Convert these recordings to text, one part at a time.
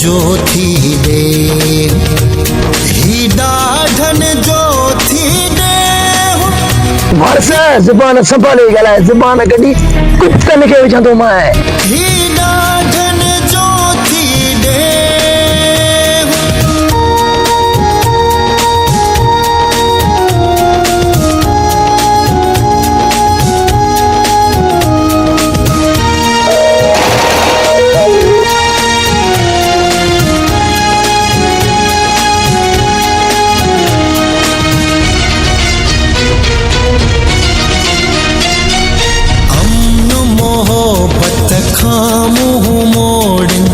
जो थी दे ही ॾाढन जो थी दे वर्षा ज़ुबान संभाले ॻाल्हाए ज़ुबान कढी कुतनि खे विझंदो मां ही ॾाढन जो थी दे मुँह मोड़न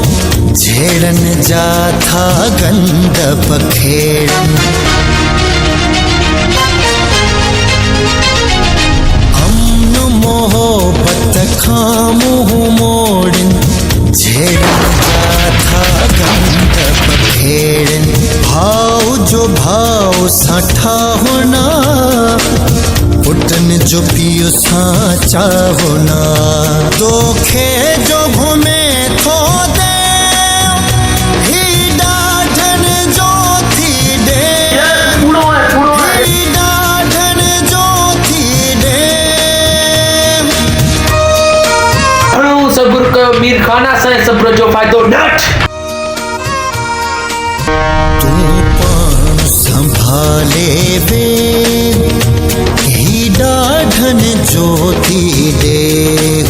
झेड़न जा था गंद पखेड़न अमन मोहब्बत खां मुँह मोड़न झेड़न जा था गंद पखेड़न भाव जो भाव साठा होना पुटन जो पियो साचा होना तोखे जो घुमे थो दे ही ॾाढन जो थी दे ही ॾाढन जो थी दे सब्र कयो मीर खाना सां सब्र जो फ़ाइदो नठ तूं पाण संभाले वे ही ॾाढन जो थी दे